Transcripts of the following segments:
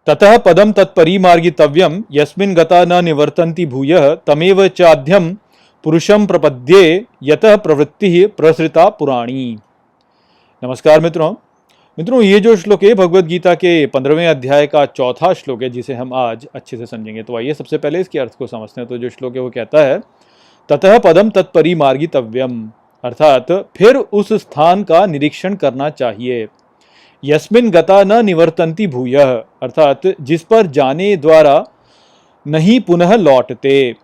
ततः पदम तत्परिमार्गितव्यम यस्मिन् गता न निवर्तन्ति भूयः तमेव चाद्यम पुरुषम प्रपद्ये यतः प्रवृत्ति प्रसृता पुराणी। नमस्कार मित्रों, ये जो श्लोक है भगवत गीता के 15वें अध्याय का चौथा श्लोक है, जिसे हम आज अच्छे से समझेंगे। तो आइए सबसे पहले इसके अर्थ को समझते हैं। तो जो श्लोक है वो कहता है, ततः पदम तत्परिमार्गितव्यम, अर्थात फिर उस स्थान का निरीक्षण करना चाहिए। यस्मिन् गता न निवर्तन्ति भूयः, अर्थात जिस पर जाने द्वारा नहीं पुनः लौटते।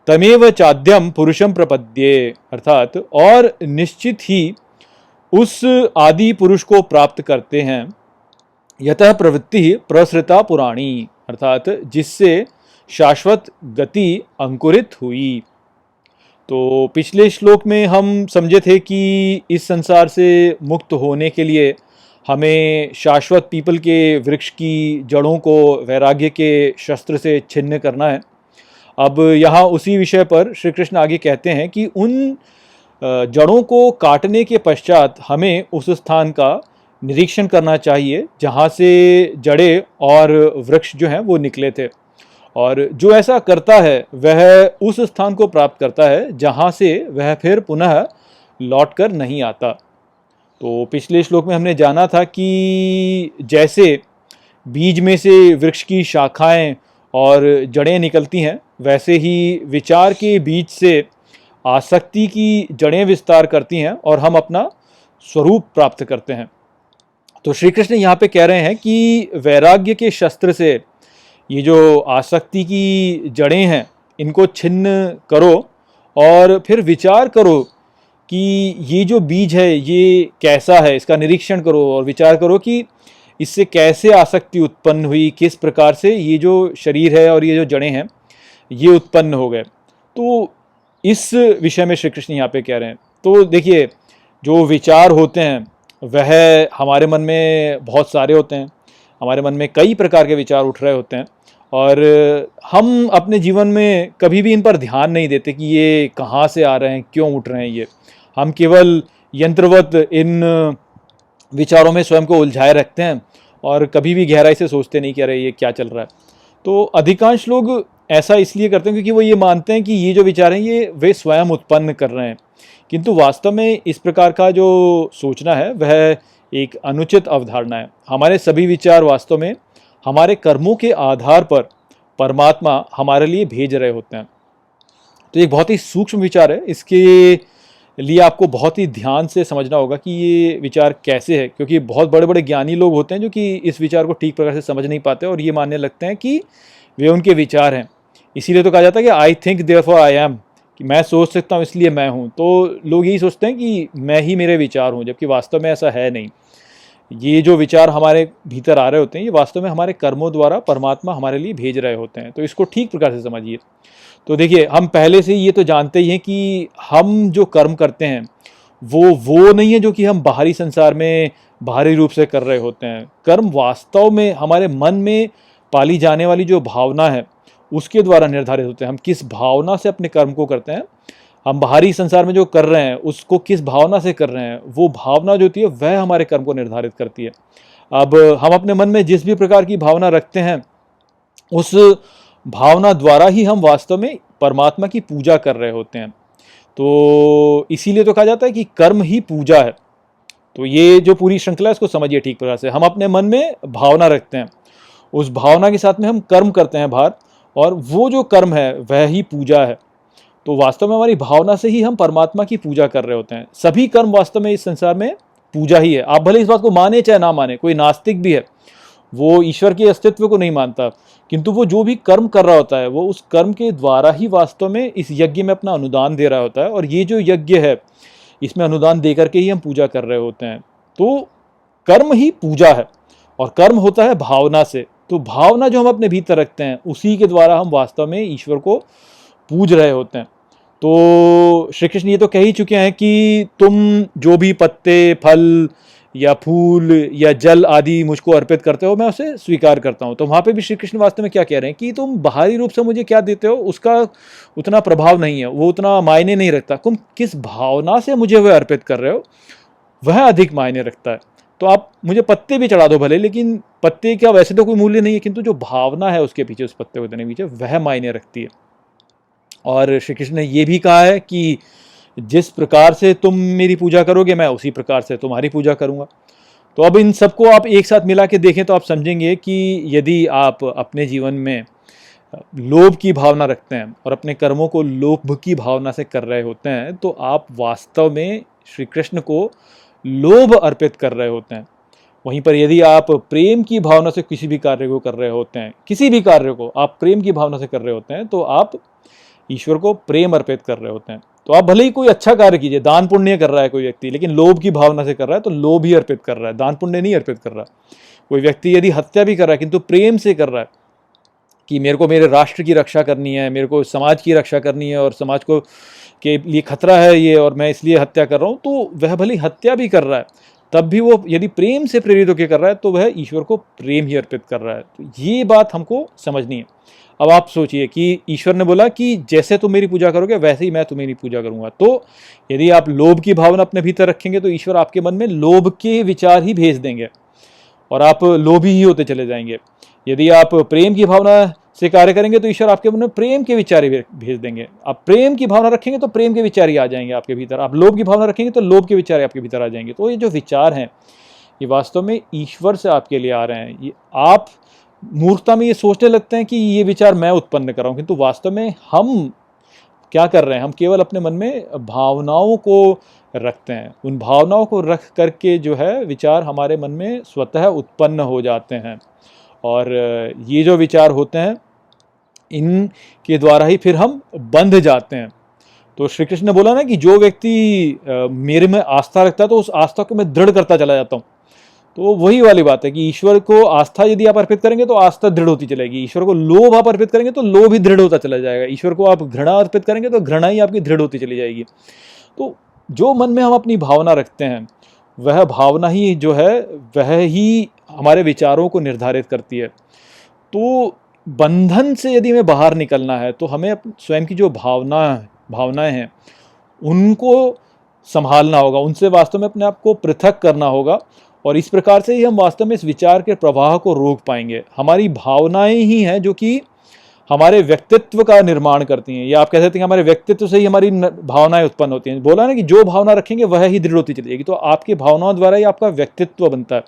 तमेव चाद्यम पुरुषम प्रपद्ये, अर्थात और निश्चित ही उस आदि पुरुष को प्राप्त करते हैं। यतः प्रवृत्ति प्रसृता पुराणी, अर्थात जिससे शाश्वत गति अंकुरित हुई। तो पिछले श्लोक में हम समझे थे कि इस संसार से मुक्त होने के लिए हमें शाश्वत पीपल के वृक्ष की जड़ों को वैराग्य के शस्त्र से छिन्न करना है। अब यहाँ उसी विषय पर श्री कृष्ण आगे कहते हैं कि उन जड़ों को काटने के पश्चात हमें उस स्थान का निरीक्षण करना चाहिए जहाँ से जड़ें और वृक्ष जो हैं वो निकले थे। और जो ऐसा करता है वह उस स्थान को प्राप्त करता है जहाँ से वह फिर पुनः लौट कर नहीं आता। तो पिछले श्लोक में हमने जाना था कि जैसे बीज में से वृक्ष की शाखाएं और जड़ें निकलती हैं, वैसे ही विचार के बीज से आसक्ति की जड़ें विस्तार करती हैं और हम अपना स्वरूप प्राप्त करते हैं। तो श्री कृष्ण यहाँ पे कह रहे हैं कि वैराग्य के शस्त्र से ये जो आसक्ति की जड़ें हैं इनको छिन्न करो और फिर विचार करो कि ये जो बीज है ये कैसा है, इसका निरीक्षण करो और विचार करो कि इससे कैसे आसक्ति उत्पन्न हुई, किस प्रकार से ये जो शरीर है और ये जो जड़ें हैं ये उत्पन्न हो गए। तो इस विषय में श्री कृष्ण यहाँ पे कह रहे हैं। तो देखिए, जो विचार होते हैं वह हमारे मन में बहुत सारे होते हैं, हमारे मन में कई प्रकार के विचार उठ रहे होते हैं और हम अपने जीवन में कभी भी इन पर ध्यान नहीं देते कि ये कहाँ से आ रहे हैं, क्यों उठ रहे हैं। ये हम केवल यंत्रवत इन विचारों में स्वयं को उलझाए रखते हैं और कभी भी गहराई से सोचते नहीं कि अरे ये क्या चल रहा है। तो अधिकांश लोग ऐसा इसलिए करते हैं क्योंकि वो ये मानते हैं कि ये जो विचार हैं ये वे स्वयं उत्पन्न कर रहे हैं, किंतु वास्तव में इस प्रकार का जो सोचना है वह एक अनुचित अवधारणा है। हमारे सभी विचार वास्तव में हमारे कर्मों के आधार पर परमात्मा हमारे लिए भेज रहे होते हैं। तो एक बहुत ही सूक्ष्म विचार है, इसके लिए आपको बहुत ही ध्यान से समझना होगा कि ये विचार कैसे है, क्योंकि बहुत बड़े बड़े ज्ञानी लोग होते हैं जो कि इस विचार को ठीक प्रकार से समझ नहीं पाते और ये मानने लगते हैं कि वे उनके विचार हैं। इसीलिए तो कहा जाता है कि I think therefore I am, कि मैं सोच सकता हूँ इसलिए मैं हूँ। तो लोग यही सोचते हैं कि मैं ही मेरे विचार हूँ, जबकि वास्तव में ऐसा है नहीं। ये जो विचार हमारे भीतर आ रहे होते हैं ये वास्तव में हमारे कर्मों द्वारा परमात्मा हमारे लिए भेज रहे होते हैं। तो इसको ठीक प्रकार से समझिए। तो देखिए, हम पहले से ये तो जानते ही हैं कि हम जो कर्म करते हैं वो नहीं है जो कि हम बाहरी संसार में बाहरी रूप से कर रहे होते हैं। कर्म वास्तव में हमारे मन में पाली जाने वाली जो भावना है उसके द्वारा निर्धारित होते हैं। हम किस भावना से अपने कर्म को करते हैं, हम बाहरी संसार में जो कर रहे हैं उसको किस भावना से कर रहे हैं, वो भावना जो होती है वह हमारे कर्म को निर्धारित करती है। अब हम अपने मन में जिस भी प्रकार की भावना रखते हैं उस भावना द्वारा ही हम वास्तव में परमात्मा की पूजा कर रहे होते हैं। तो इसीलिए तो कहा जाता है कि कर्म ही पूजा है। तो ये जो पूरी श्रृंखला है इसको समझिए ठीक प्रकार से। हम अपने मन में भावना रखते हैं, उस भावना के साथ में हम कर्म करते हैं बाहर, और वो जो कर्म है वह ही पूजा है। तो वास्तव में हमारी भावना से ही हम परमात्मा की पूजा कर रहे होते हैं। सभी कर्म वास्तव में इस संसार में पूजा ही है। आप भले इस बात को माने चाहे ना माने, कोई नास्तिक भी है वो ईश्वर के अस्तित्व को नहीं मानता, किंतु वो जो भी कर्म कर रहा होता है वो उस कर्म के द्वारा ही वास्तव में इस यज्ञ में अपना अनुदान दे रहा होता है। और ये जो यज्ञ है इसमें अनुदान दे करके ही हम पूजा कर रहे होते हैं। तो कर्म ही पूजा है और कर्म होता है भावना से। तो भावना जो हम अपने भीतर रखते हैं उसी के द्वारा हम वास्तव में ईश्वर को पूज रहे होते हैं। तो श्री कृष्ण ये तो कह ही चुके हैं कि तुम जो भी पत्ते, फल या फूल या जल आदि मुझको अर्पित करते हो मैं उसे स्वीकार करता हूँ। तो वहाँ पे भी श्री कृष्ण वास्तव में क्या कह रहे हैं कि तुम बाहरी रूप से मुझे क्या देते हो उसका उतना प्रभाव नहीं है, वो उतना मायने नहीं रखता। तुम किस भावना से मुझे वह अर्पित कर रहे हो वह अधिक मायने रखता है। तो आप मुझे पत्ते भी चढ़ा दो भले, लेकिन पत्ते का वैसे तो कोई मूल्य नहीं है, किंतु जो भावना है उसके पीछे, उस पत्ते को देने के पीछे, वह मायने रखती है। और श्री कृष्ण ने ये भी कहा है कि जिस प्रकार से तुम मेरी पूजा करोगे मैं उसी प्रकार से तुम्हारी पूजा करूंगा। तो अब इन सबको आप एक साथ मिला के देखें तो आप समझेंगे कि यदि आप अपने जीवन में लोभ की भावना रखते हैं और अपने कर्मों को लोभ की भावना से कर रहे होते हैं, तो आप वास्तव में श्री कृष्ण को लोभ अर्पित कर रहे होते हैं। वहीं पर यदि आप प्रेम की भावना से किसी भी कार्य को कर रहे होते हैं, किसी भी कार्य को आप प्रेम की भावना से कर रहे होते हैं, तो आप ईश्वर को प्रेम अर्पित कर रहे होते हैं। तो आप भले ही कोई अच्छा कार्य कीजिए, दान पुण्य कर रहा है कोई व्यक्ति, लेकिन लोभ की भावना से कर रहा है तो लोभ ही अर्पित कर रहा है, दान पुण्य नहीं अर्पित कर रहा। कोई व्यक्ति यदि हत्या भी कर रहा है किंतु प्रेम से कर रहा है कि मेरे को मेरे राष्ट्र की रक्षा करनी है, मेरे को समाज की रक्षा करनी है और समाज को के लिए खतरा है ये, और मैं इसलिए हत्या कर रहा हूँ, तो वह भले हत्या भी कर रहा है, तब भी वो यदि प्रेम से प्रेरित होकर कर रहा है तो वह ईश्वर को प्रेम ही अर्पित कर रहा है। तो ये बात हमको समझनी है। अब आप सोचिए कि ईश्वर ने बोला कि जैसे तुम मेरी पूजा करोगे वैसे ही मैं तुम्हें पूजा करूंगा। तो यदि आप लोभ की भावना अपने भीतर रखेंगे तो ईश्वर आपके मन में लोभ के विचार ही भेज देंगे और आप लोभी ही होते चले जाएंगे। यदि आप प्रेम की भावना से कार्य करेंगे तो ईश्वर आपके मन में प्रेम के विचार ही भेज देंगे। आप प्रेम की भावना रखेंगे तो प्रेम के विचार ही आ जाएंगे आपके भीतर। आप लोभ की भावना रखेंगे तो लोभ के विचार आपके भीतर आ जाएंगे। तो ये जो विचार हैं ये वास्तव में ईश्वर से आपके लिए आ रहे हैं। ये आप मूर्खता में ये सोचने लगते हैं कि ये विचार मैं उत्पन्न कर रहा हूँ, किंतु वास्तव में हम क्या कर रहे हैं, हम केवल अपने मन में भावनाओं को रखते हैं। उन भावनाओं को रख करके जो है विचार हमारे मन में स्वतः उत्पन्न हो जाते हैं, और ये जो विचार होते हैं इनके द्वारा ही फिर हम बंध जाते हैं। तो श्री कृष्ण ने बोला ना कि जो व्यक्ति मेरे में आस्था रखता है तो उस आस्था को मैं दृढ़ करता चला जाता हूँ। तो वही वाली बात है कि ईश्वर को आस्था यदि आप अर्पित करेंगे तो आस्था दृढ़ होती चलेगी। ईश्वर को लोभ आप अर्पित करेंगे तो लोभ ही दृढ़ होता चला जाएगा। ईश्वर को आप घृणा अर्पित करेंगे तो घृणा ही आपकी दृढ़ होती चली जाएगी। तो जो मन में हम अपनी भावना रखते हैं वह भावना ही जो है वह ही हमारे विचारों को निर्धारित करती है। तो बंधन से यदि हमें बाहर निकलना है तो हमें स्वयं की जो भावनाएं हैं उनको संभालना होगा, उनसे वास्तव में अपने आप को पृथक करना होगा, और इस प्रकार से ही हम वास्तव में इस विचार के प्रवाह को रोक पाएंगे। हमारी भावनाएं ही हैं जो कि हमारे व्यक्तित्व का निर्माण करती हैं, या आप कह सकते हैं हमारे व्यक्तित्व से ही हमारी भावनाएं उत्पन्न होती हैं। बोला ना कि जो भावना रखेंगे वह ही दृढ़ होती चलेगी। तो आपकी भावनाओं द्वारा ही आपका व्यक्तित्व बनता है,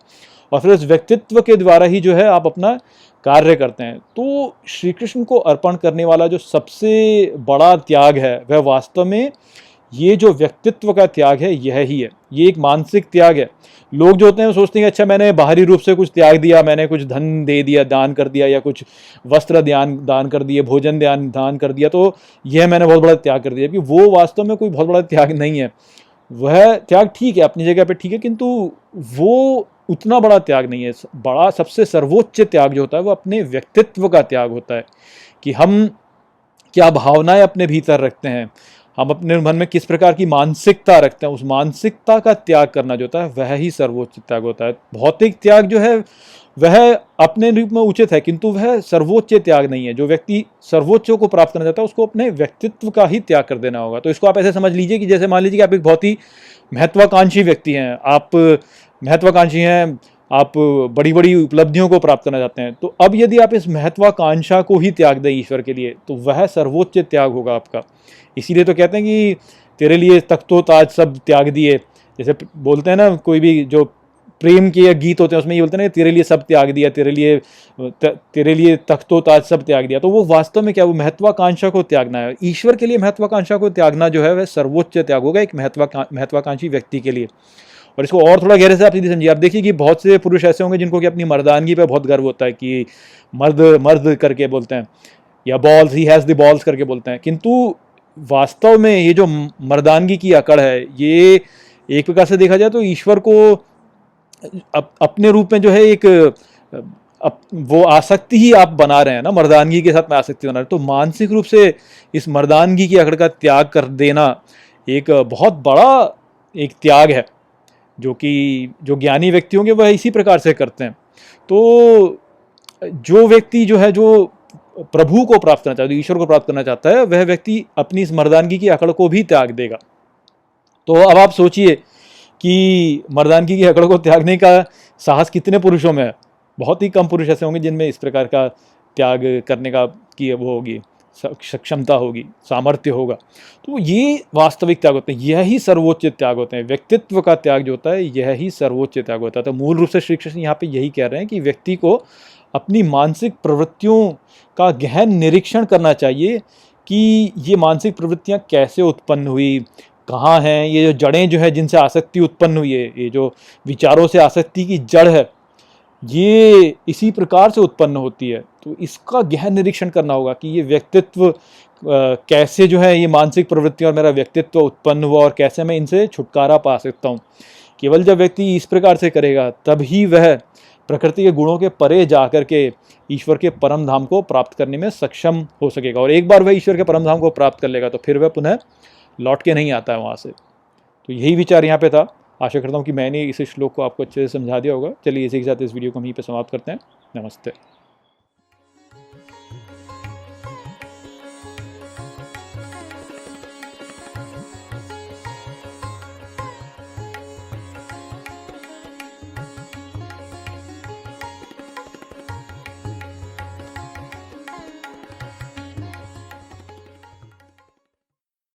और फिर उस व्यक्तित्व के द्वारा ही जो है आप अपना कार्य करते हैं। तो श्री कृष्ण को अर्पण करने वाला जो सबसे बड़ा त्याग है वह वास्तव में ये जो व्यक्तित्व का त्याग है यह ही है। ये एक मानसिक त्याग है। लोग जो होते हैं वो सोचते हैं कि अच्छा मैंने बाहरी रूप से कुछ त्याग दिया, मैंने कुछ धन दे दिया, दान कर दिया, या कुछ वस्त्र दान कर दिए, भोजन दान कर दिया, तो यह मैंने बहुत बड़ा त्याग कर दिया। कि वो वास्तव में कोई बहुत बड़ा त्याग नहीं है। वह त्याग ठीक है, अपनी जगह पे ठीक है, किंतु वो उतना बड़ा त्याग नहीं है। बड़ा सबसे सर्वोच्च त्याग जो होता है वो अपने व्यक्तित्व का त्याग होता है, कि हम क्या भावनाएं अपने भीतर रखते हैं, हम अपने मन में किस प्रकार की मानसिकता रखते हैं, उस मानसिकता का त्याग करना जो होता है वह ही सर्वोच्च त्याग होता है। भौतिक त्याग जो है वह अपने रूप में उचित है, किंतु वह सर्वोच्च त्याग नहीं है। जो व्यक्ति सर्वोच्च को प्राप्त करना चाहता है उसको अपने व्यक्तित्व का ही त्याग कर देना होगा। तो इसको आप ऐसे समझ लीजिए कि जैसे मान लीजिए कि आप एक बहुत ही महत्वाकांक्षी व्यक्ति हैं, आप महत्वाकांक्षी हैं, आप बड़ी बड़ी उपलब्धियों को प्राप्त करना चाहते हैं, तो अब यदि आप इस महत्वाकांक्षा को ही त्याग दें ईश्वर के लिए तो वह सर्वोच्च त्याग होगा आपका। इसीलिए तो कहते हैं कि तेरे लिए तख्तो ताज सब त्याग दिए। जैसे बोलते हैं ना, कोई भी जो प्रेम के गीत होते हैं उसमें ये बोलते हैं ना, तेरे लिए सब त्याग दिया, तेरे लिए तख्तो ताज सब त्याग दिया। तो वो वास्तव में क्या, वो महत्वाकांक्षा को त्यागना है। ईश्वर के लिए महत्वाकांक्षा को त्यागना जो है वह सर्वोच्च त्याग होगा एक महत्वाकांक्षी व्यक्ति के लिए। और इसको और थोड़ा गहरे से आप सीधी समझिए। आप देखिए कि बहुत से पुरुष ऐसे होंगे जिनको कि अपनी मर्दानगी पे बहुत गर्व होता है, कि मर्द करके बोलते हैं, या balls, he has the balls करके बोलते हैं, किंतु वास्तव में ये जो मर्दानगी की अकड़ है ये एक प्रकार से देखा जाए तो ईश्वर को अपने रूप में जो है एक वो आसक्ति ही आप बना रहे हैं ना, मर्दानगी के साथ में आसक्ति बना रहे हैं। तो मानसिक रूप से इस मर्दानगी की अकड़ का त्याग कर देना एक बहुत बड़ा एक त्याग है, जो ज्ञानी व्यक्ति होंगे वह इसी प्रकार से करते हैं। तो जो व्यक्ति जो है जो प्रभु को प्राप्त करना चाहता है, ईश्वर को प्राप्त करना चाहता है, वह व्यक्ति अपनी इस मर्दानगी की अकड़ को भी त्याग देगा। तो अब आप सोचिए कि मर्दानगी की अकड़ को त्यागने का साहस कितने पुरुषों में है। बहुत ही कम पुरुष ऐसे होंगे जिनमें इस प्रकार का त्याग करने का की वो होगी, सक्षमता होगी, सामर्थ्य होगा। तो ये वास्तविक त्याग होते हैं, यह ही सर्वोच्च त्याग होते हैं। व्यक्तित्व का त्याग जो होता है यह ही सर्वोच्च त्याग होता है। तो मूल रूप से श्री कृष्ण यहाँ पे यही कह रहे हैं कि व्यक्ति को अपनी मानसिक प्रवृत्तियों का गहन निरीक्षण करना चाहिए कि ये मानसिक प्रवृत्तियाँ कैसे उत्पन्न हुई, कहाँ हैं, ये जो जड़ें जो है जिनसे आसक्ति उत्पन्न हुई है, ये जो विचारों से आसक्ति की जड़ है, ये इसी प्रकार से उत्पन्न होती है। तो इसका गहन निरीक्षण करना होगा कि ये व्यक्तित्व कैसे जो है ये मानसिक प्रवृत्तियाँ और मेरा व्यक्तित्व उत्पन्न हुआ और कैसे मैं इनसे छुटकारा पा सकता हूँ। केवल जब व्यक्ति इस प्रकार से करेगा तभी वह प्रकृति के गुणों के परे जाकर के ईश्वर के परम धाम को प्राप्त करने में सक्षम हो सकेगा। और एक बार वह ईश्वर के परम धाम को प्राप्त कर लेगा तो फिर वह पुनः लौट के नहीं आता है वहाँ से। तो यही विचार यहाँ पे था। आशा करता हूँ कि मैंने इस श्लोक को आपको अच्छे से समझा दिया होगा। चलिए इसी के साथ इस वीडियो को हम यहीं पे समाप्त करते हैं। नमस्ते।